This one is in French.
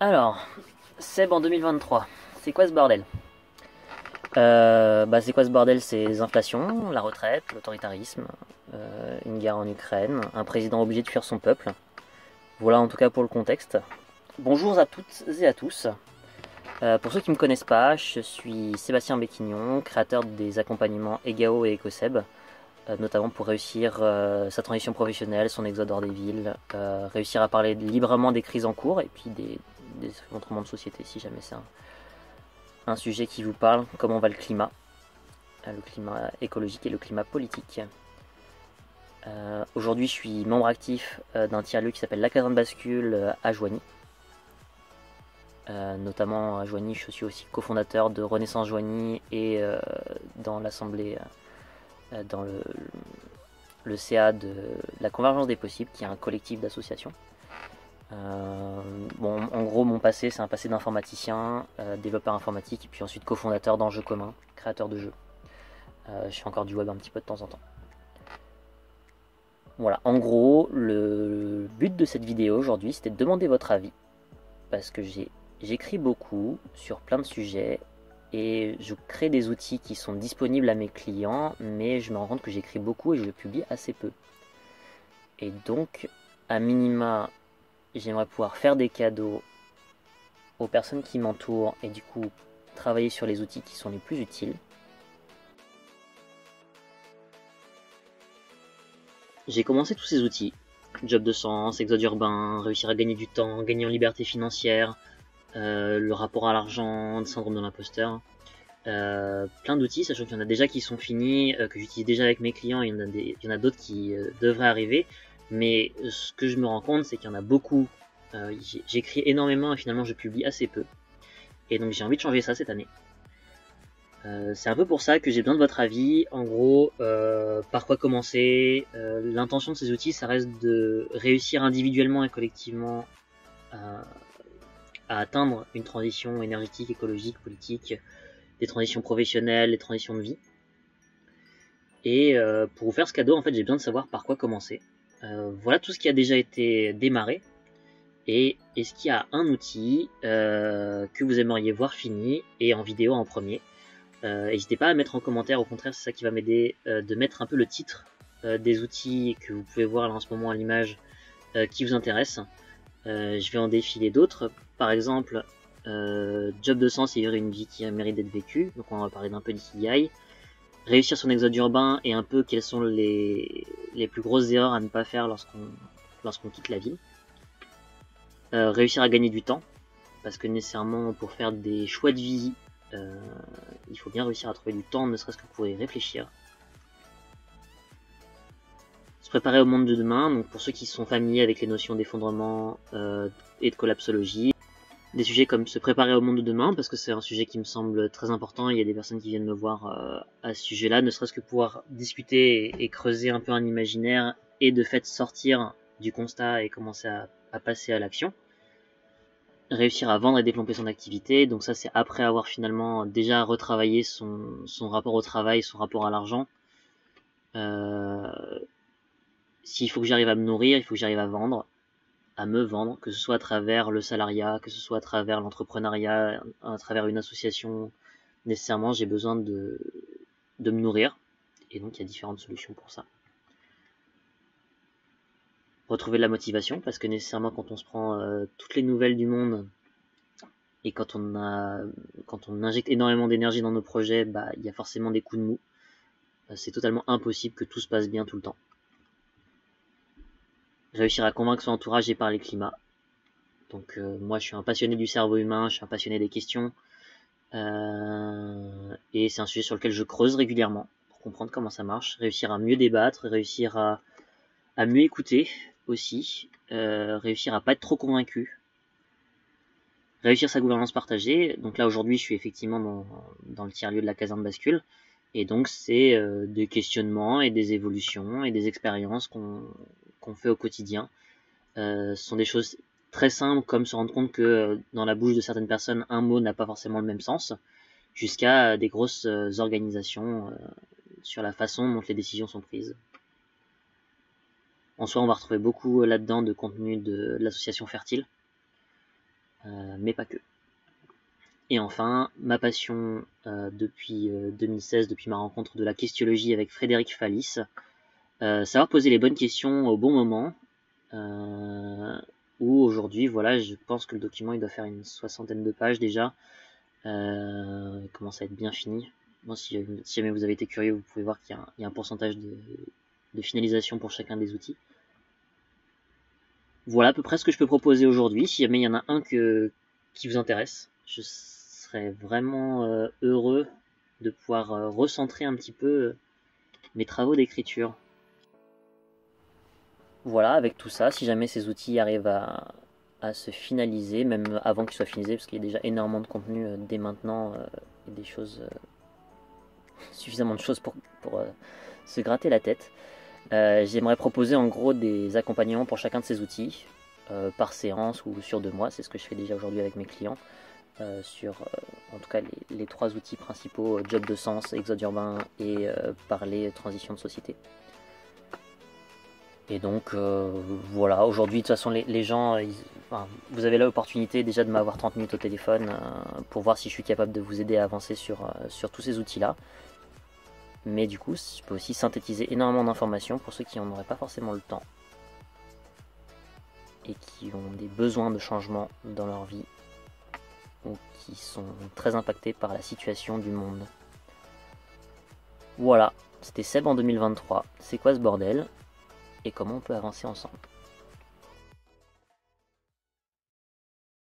Alors, Seb en 2023, c'est quoi ce bordel? C'est quoi ce bordel? C'est les inflations, la retraite, l'autoritarisme, une guerre en Ukraine, un président obligé de fuir son peuple. Voilà en tout cas pour le contexte. Bonjour à toutes et à tous. Pour ceux qui ne me connaissent pas, je suis Sébastien Béquignon, créateur des accompagnements EGAO et EcoSeb, notamment pour réussir sa transition professionnelle, son exode hors des villes, réussir à parler librement des crises en cours et puis des effondrements de société si jamais c'est un sujet qui vous parle, comment va le climat écologique et le climat politique. Aujourd'hui, je suis membre actif d'un tiers-lieu qui s'appelle la Caserne Bascule à Joigny. Notamment à Joigny, je suis aussi cofondateur de Renaissance Joigny et dans l'assemblée, dans le CA de la Convergence des Possibles, qui est un collectif d'associations. En gros, mon passé, c'est un passé d'informaticien, développeur informatique, et puis ensuite cofondateur d'Enjeux Communs, créateur de jeux. Je fais encore du web un petit peu de temps en temps. Voilà, en gros, le but de cette vidéo aujourd'hui, c'était de demander votre avis, parce que j'écris beaucoup sur plein de sujets, et je crée des outils qui sont disponibles à mes clients, mais je me rends compte que j'écris beaucoup et je publie assez peu. Et donc, à minima, j'aimerais pouvoir faire des cadeaux aux personnes qui m'entourent et du coup travailler sur les outils qui sont les plus utiles. J'ai commencé tous ces outils, job de sens, exode urbain, réussir à gagner du temps, gagner en liberté financière, le rapport à l'argent, le syndrome de l'imposteur. Plein d'outils, sachant qu'il y en a déjà qui sont finis, que j'utilise déjà avec mes clients, il y en a d'autres qui devraient arriver. Mais ce que je me rends compte, c'est qu'il y en a beaucoup. J'écris énormément et finalement je publie assez peu. Et donc j'ai envie de changer ça cette année. C'est un peu pour ça que j'ai besoin de votre avis. En gros, par quoi commencer? L'intention de ces outils, ça reste de réussir individuellement et collectivement à atteindre une transition énergétique, écologique, politique, des transitions professionnelles, des transitions de vie. Et pour vous faire ce cadeau, en fait, j'ai besoin de savoir par quoi commencer. Voilà tout ce qui a déjà été démarré. Et est-ce qu'il y a un outil que vous aimeriez voir fini et en vidéo en premier? N'hésitez pas à mettre en commentaire, au contraire c'est ça qui va m'aider, de mettre un peu le titre des outils que vous pouvez voir là en ce moment à l'image qui vous intéressent. Je vais en défiler d'autres, par exemple job de sens et vivre une vie qui mérite d'être vécue, donc on va parler d'un peu d'ikigai, réussir son exode urbain et un peu quelles sont les plus grosses erreurs à ne pas faire lorsqu'on quitte la ville, réussir à gagner du temps, parce que nécessairement pour faire des choix de vie, il faut bien réussir à trouver du temps, ne serait-ce que pour y réfléchir. Se préparer au monde de demain, donc pour ceux qui sont familiers avec les notions d'effondrement et de collapsologie. Des sujets comme se préparer au monde de demain, parce que c'est un sujet qui me semble très important. Il y a des personnes qui viennent me voir à ce sujet-là, ne serait-ce que pouvoir discuter et creuser un peu un imaginaire, et de fait sortir du constat et commencer à passer à l'action. Réussir à vendre et développer son activité, donc ça c'est après avoir finalement déjà retravaillé son rapport au travail, son rapport à l'argent. S'il faut que j'arrive à me nourrir, il faut que j'arrive à vendre, à me vendre, que ce soit à travers le salariat, que ce soit à travers l'entrepreneuriat, à travers une association. Nécessairement j'ai besoin de me nourrir, et donc il y a différentes solutions pour ça. Retrouver de la motivation, parce que nécessairement quand on se prend toutes les nouvelles du monde, et quand on injecte énormément d'énergie dans nos projets, il y a forcément des coups de mou. C'est totalement impossible que tout se passe bien tout le temps. Réussir à convaincre son entourage et parler climat. Donc moi je suis un passionné du cerveau humain, je suis un passionné des questions. Et c'est un sujet sur lequel je creuse régulièrement pour comprendre comment ça marche. Réussir à mieux débattre, réussir à mieux écouter aussi. Réussir à pas être trop convaincu. Réussir sa gouvernance partagée. Donc là aujourd'hui je suis effectivement dans le tiers-lieu de la Caserne Bascule. Et donc c'est des questionnements et des évolutions et des expériences qu'on fait au quotidien. Ce sont des choses très simples, comme se rendre compte que dans la bouche de certaines personnes, un mot n'a pas forcément le même sens, jusqu'à des grosses organisations sur la façon dont les décisions sont prises. En soi, on va retrouver beaucoup là-dedans de contenu de l'association Fertile, mais pas que. Et enfin, ma passion depuis 2016, depuis ma rencontre de la questiologie avec Frédéric Fallis, savoir poser les bonnes questions au bon moment, où aujourd'hui, voilà, je pense que le document il doit faire une 60aine de pages déjà, il commence à être bien fini. Bon, si jamais vous avez été curieux, vous pouvez voir qu'il y a un pourcentage de finalisation pour chacun des outils. Voilà à peu près ce que je peux proposer aujourd'hui. Si jamais il y en a un qui vous intéresse, je serais vraiment heureux de pouvoir recentrer un petit peu mes travaux d'écriture. Voilà, avec tout ça, si jamais ces outils arrivent à se finaliser, même avant qu'ils soient finalisés, parce qu'il y a déjà énormément de contenu dès maintenant, et des choses, suffisamment de choses pour se gratter la tête. J'aimerais proposer en gros des accompagnements pour chacun de ces outils, par séance ou sur 2 mois, c'est ce que je fais déjà aujourd'hui avec mes clients, sur en tout cas les 3 outils principaux, job de sens, exode urbain et parler transition de société. Et donc voilà, aujourd'hui de toute façon les gens, vous avez l'opportunité déjà de m'avoir 30 minutes au téléphone pour voir si je suis capable de vous aider à avancer sur tous ces outils-là. Mais du coup, je peux aussi synthétiser énormément d'informations pour ceux qui n'en auraient pas forcément le temps et qui ont des besoins de changement dans leur vie ou qui sont très impactés par la situation du monde. Voilà, c'était Seb en 2023. C'est quoi ce bordel ? Et comment on peut avancer ensemble ?